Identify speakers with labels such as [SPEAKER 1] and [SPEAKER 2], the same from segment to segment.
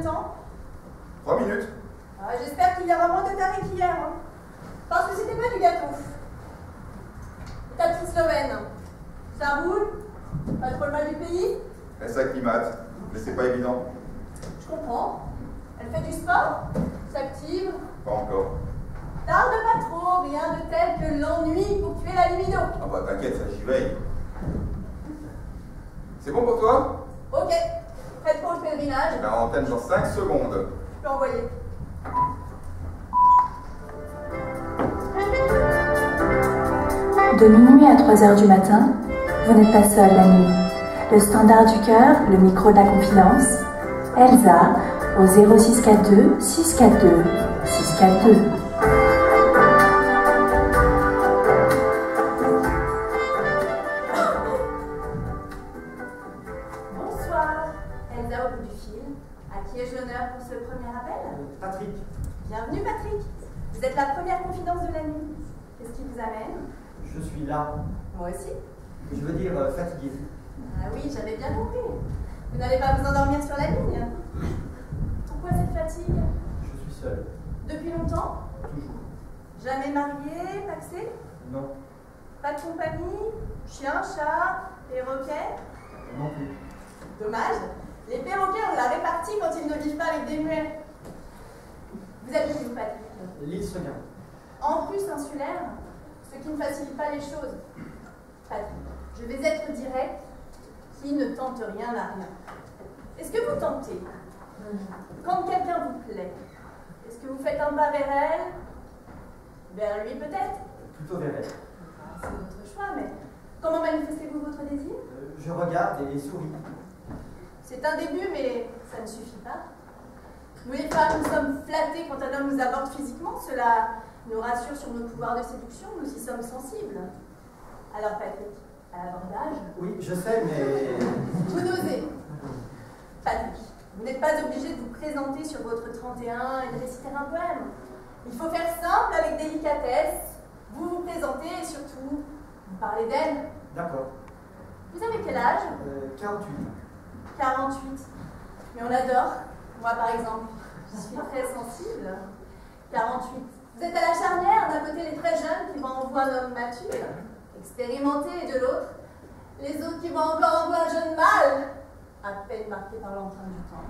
[SPEAKER 1] temps?
[SPEAKER 2] 3 minutes.
[SPEAKER 1] Ah, j'espère qu'il y aura moins de tarés qu'hier. Hein. Parce que c'était pas du gâteau. Et ta petite Slovène, ça roule? Pas trop le mal du pays?
[SPEAKER 2] Elle s'acclimate, mais c'est pas évident.
[SPEAKER 1] Je comprends. Elle fait du sport? S'active?
[SPEAKER 2] Pas encore.
[SPEAKER 1] Tarde pas trop, rien de tel que l'ennui pour tuer la libido.
[SPEAKER 2] Ah bah t'inquiète, ça j'y veille. C'est bon pour toi?
[SPEAKER 1] Ok, prête pour le pèlerinage?
[SPEAKER 2] Je vais en antenne dans 5 secondes.
[SPEAKER 1] Je peux envoyer.
[SPEAKER 3] De minuit à 3 heures du matin, vous n'êtes pas seul la nuit. Le standard du cœur, le micro de la confidence, Elsa au 0642 642 642.
[SPEAKER 1] Bonsoir, Elsa au bout du fil. À qui ai-je l'honneur pour ce premier appel?
[SPEAKER 4] Patrick.
[SPEAKER 1] Bienvenue Patrick. Vous êtes la première confidence de la nuit. Qu'est-ce qui vous amène?
[SPEAKER 4] Je suis là.
[SPEAKER 1] Moi aussi.
[SPEAKER 4] Je veux dire fatigué.
[SPEAKER 1] Ah oui, j'avais bien compris. Vous n'allez pas vous endormir sur la ligne. Pourquoi cette fatigue?
[SPEAKER 4] Je suis seul.
[SPEAKER 1] Depuis longtemps?
[SPEAKER 4] Toujours.
[SPEAKER 1] Jamais marié, paxé?
[SPEAKER 4] Non.
[SPEAKER 1] Pas de compagnie? Chien, chat, perroquet?
[SPEAKER 4] Non plus.
[SPEAKER 1] Dommage. Les perroquets, on l'a réparti quand ils ne vivent pas avec des muets. Vous habitez où, Patrick?
[SPEAKER 4] L'île Seguin.
[SPEAKER 1] En plus insulaire, ce qui ne facilite pas les choses. Patrick, je vais être direct. Qui ne tente rien n'a rien. Est-ce que vous tentez? Quand quelqu'un vous plaît, est-ce que vous faites un pas vers elle? Vers lui peut-être?
[SPEAKER 4] Plutôt vers elle.
[SPEAKER 1] C'est votre choix, mais comment manifestez-vous votre désir?
[SPEAKER 4] Je regarde et souris.
[SPEAKER 1] C'est un début, mais ça ne suffit pas. Nous les femmes, nous sommes flattées quand un homme nous aborde physiquement. Cela nous rassure sur nos pouvoirs de séduction, nous y sommes sensibles. Alors Patrick, à l'abordage?
[SPEAKER 4] Oui, je sais, mais...
[SPEAKER 1] Vous n'osez. Patrick, vous n'êtes pas obligé de vous présenter sur votre 31 et de réciter un poème. Il faut faire simple avec délicatesse. Vous vous présentez et surtout, vous parlez d'elle.
[SPEAKER 4] D'accord.
[SPEAKER 1] Vous avez quel âge?
[SPEAKER 4] 48.
[SPEAKER 1] 48. Mais on adore. Moi, par exemple, je suis très sensible. 48. Vous êtes à la charnière, d'un côté les très jeunes qui vont en voir un homme mature, expérimenté, et de l'autre, les autres qui vont encore en voir un jeune mâle, à peine marqué par l'empreinte du temps.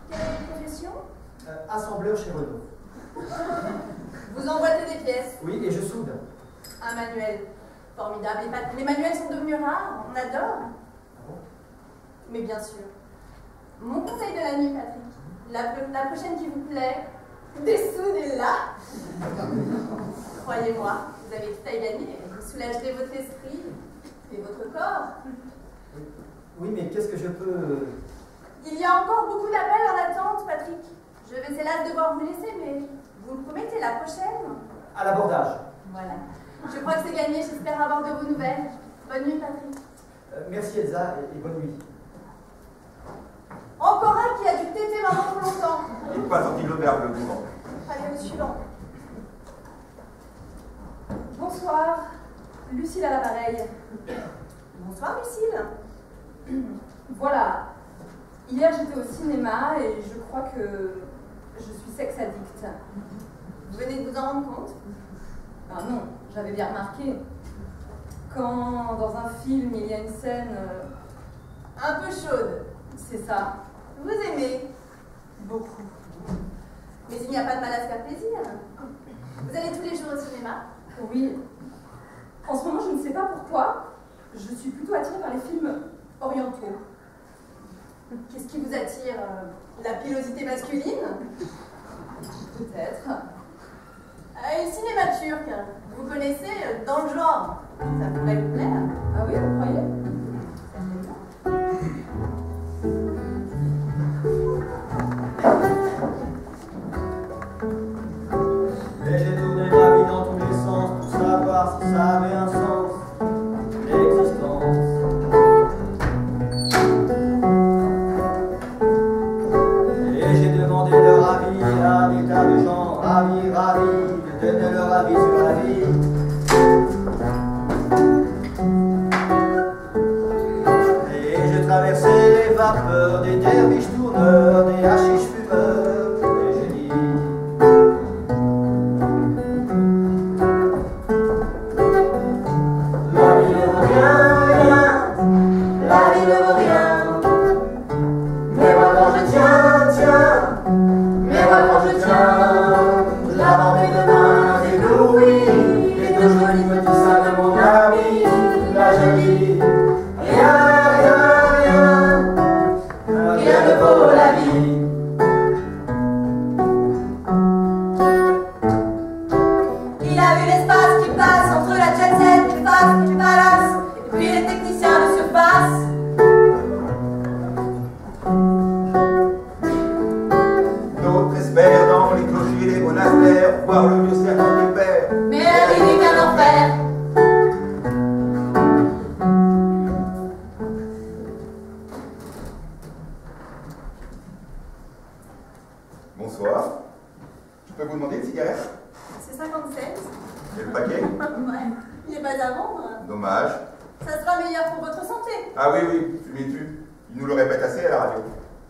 [SPEAKER 1] Quelle est votre profession?
[SPEAKER 4] Assembleur chez Renault.
[SPEAKER 1] Vous emboîtez des pièces.
[SPEAKER 4] Oui, et je soude.
[SPEAKER 1] Un manuel. Formidable. Les manuels sont devenus rares, on adore.
[SPEAKER 4] Ah bon?
[SPEAKER 1] Mais bien sûr. Mon conseil de la nuit, Patrick, la prochaine qui vous plaît, dessoudez-la. Croyez-moi, vous avez tout à y gagner. Vous soulagerez votre esprit et votre corps.
[SPEAKER 4] Oui, mais qu'est-ce que je peux...
[SPEAKER 1] Il y a encore beaucoup d'appels en attente, Patrick. Je vais hélas devoir vous laisser, mais vous me promettez la prochaine?
[SPEAKER 4] À l'abordage.
[SPEAKER 1] Voilà. Je crois que c'est gagné, j'espère avoir de vos nouvelles. Bonne nuit, Patrick.
[SPEAKER 4] Merci Elsa et bonne nuit.
[SPEAKER 1] Encore un qui a dû téter maman trop longtemps.
[SPEAKER 2] Il n'est pas sorti de l'auberge le mouvement.
[SPEAKER 1] Allez, au suivant. Bonsoir. Lucille à l'appareil. Bonsoir, Lucille.
[SPEAKER 5] Voilà. Hier, j'étais au cinéma et je crois que je suis sex addict.
[SPEAKER 1] Vous venez de vous en rendre compte?
[SPEAKER 5] Ah non, j'avais bien remarqué. Quand dans un film, il y a une scène...
[SPEAKER 1] Un peu chaude.
[SPEAKER 5] C'est ça.
[SPEAKER 1] Vous aimez?
[SPEAKER 5] Beaucoup.
[SPEAKER 1] Mais il n'y a pas de mal à se faire plaisir. Vous allez tous les jours au cinéma?
[SPEAKER 5] Oui. En ce moment, je ne sais pas pourquoi, je suis plutôt attirée par les films orientaux.
[SPEAKER 1] Qu'est-ce qui vous attire? La pilosité masculine?
[SPEAKER 5] Peut-être.
[SPEAKER 1] Le cinéma turc, vous connaissez, dans le genre. Ça pourrait vous plaire?
[SPEAKER 5] Ah oui, vous croyez?
[SPEAKER 4] Et j'ai tourné ma vie dans tous les sens pour savoir si ça avait un sens, l'existence. Et j'ai demandé leur avis à des tas de gens, ravis, de donner leur avis sur la vie. Et j'ai traversé les vapeurs des derviches tournés. tourneurs, des hachiches fumeurs, des génies. La vie ne vaut rien, la vie ne vaut rien. Mais moi quand je tiens, mais moi quand je tiens, je la vends mes deux mains éblouies, les deux jolis petits seins de mon ami, la jolie. Rien ne vaut la vie. Il a vu l'espace qui passe entre la jet set, les faces, les palaces, et puis les techniciens de surface.
[SPEAKER 2] D'autres espèrent dans les clochers, les monastères, voir le vieux serpent des pères.
[SPEAKER 1] Mais la vie n'est qu'un enfer.
[SPEAKER 2] Bonsoir. Je peux vous demander une cigarette?
[SPEAKER 1] C'est 57.
[SPEAKER 2] Et le paquet?
[SPEAKER 1] Ouais. Il n'est pas à vendre.
[SPEAKER 2] Dommage.
[SPEAKER 1] Ça sera meilleur pour votre santé.
[SPEAKER 2] Ah oui, oui, fumez-tu. Il nous le répète assez à la radio.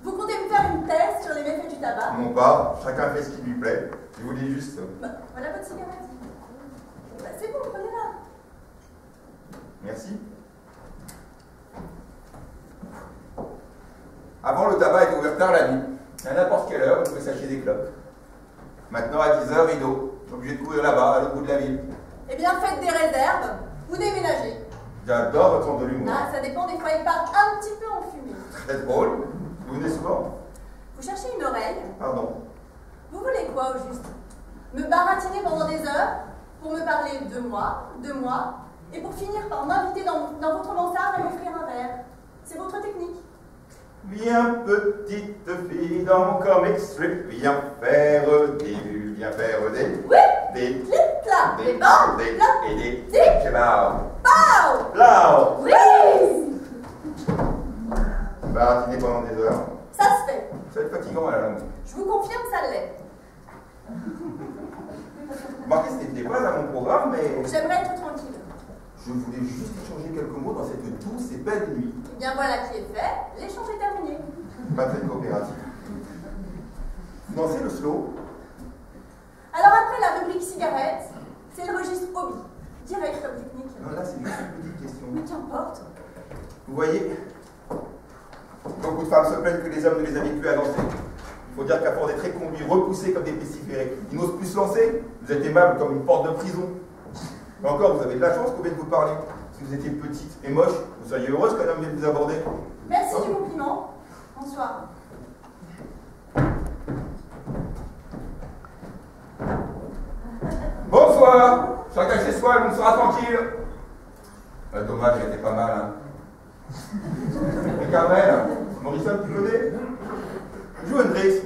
[SPEAKER 1] Vous comptez me faire une thèse sur les méfaits du tabac?
[SPEAKER 2] Non pas, chacun fait ce qui lui plaît. Je vous dis juste.
[SPEAKER 1] Bah, voilà votre cigarette. Bah, c'est bon, prenez-la.
[SPEAKER 2] Merci. Avant, le tabac était ouvert tard la nuit. À n'importe quelle heure, vous pouvez s'acheter des clopes. Maintenant, à 10h, rideau. Je suis obligé de courir là-bas, à l'autre bout de la ville.
[SPEAKER 1] Eh bien, faites des réserves ou déménagez.
[SPEAKER 2] J'adore votre sens de l'humour.
[SPEAKER 1] Ah, ça dépend, des fois, il part un petit peu en fumée.
[SPEAKER 2] Très drôle. Vous venez souvent?
[SPEAKER 1] Vous cherchez une oreille?
[SPEAKER 2] Pardon.
[SPEAKER 1] Vous voulez quoi, au juste? Me baratiner pendant des heures pour me parler de moi, et pour finir par m'inviter dans votre mansarde à m'offrir un verre. C'est votre technique.
[SPEAKER 2] Viens, petite fille, dans mon comic strip, viens faire des vues, viens faire
[SPEAKER 1] Oui,
[SPEAKER 2] des
[SPEAKER 1] clip-clap, des bandes,
[SPEAKER 2] des
[SPEAKER 1] clap,
[SPEAKER 2] et des
[SPEAKER 1] tic,
[SPEAKER 2] kebabs.
[SPEAKER 1] pow!
[SPEAKER 2] Là,
[SPEAKER 1] Oui!
[SPEAKER 2] baratiner pendant des heures.
[SPEAKER 1] Ça se fait.
[SPEAKER 2] Ça va être fatigant à la longue.
[SPEAKER 1] Je vous confirme, ça l'est.
[SPEAKER 2] Remarquez, ce n'était pas à mon programme, mais
[SPEAKER 1] J'aimerais être tranquille.
[SPEAKER 2] je voulais juste échanger quelques mots dans cette douce et belle nuit.
[SPEAKER 1] Eh bien, voilà qui est fait. L'échange est terminé.
[SPEAKER 2] Pas très coopératif. Vous dansez le slow?
[SPEAKER 1] Alors après la rubrique cigarette, c'est le registre hobby. Direct comme technique.
[SPEAKER 2] Non, là, c'est une petite question.
[SPEAKER 1] Mais qu'importe.
[SPEAKER 2] Vous voyez, beaucoup de femmes se plaignent que les hommes ne les habituent plus à danser. Il faut dire qu'à force d'être très conduits, repoussés comme des pestiférés, ils n'osent plus se lancer. Vous êtes aimable comme une porte de prison. Mais encore, vous avez de la chance qu'on vienne vous parler. Si vous étiez petite et moche, vous seriez heureuse qu'un homme vienne vous aborder.
[SPEAKER 1] Merci du compliment. Bonsoir.
[SPEAKER 2] Bonsoir. Chacun chez soi, on sera tranquille. Dommage, elle était pas mal, hein. Mais Carmel, Morrison, tu connais? Joue Hendrix.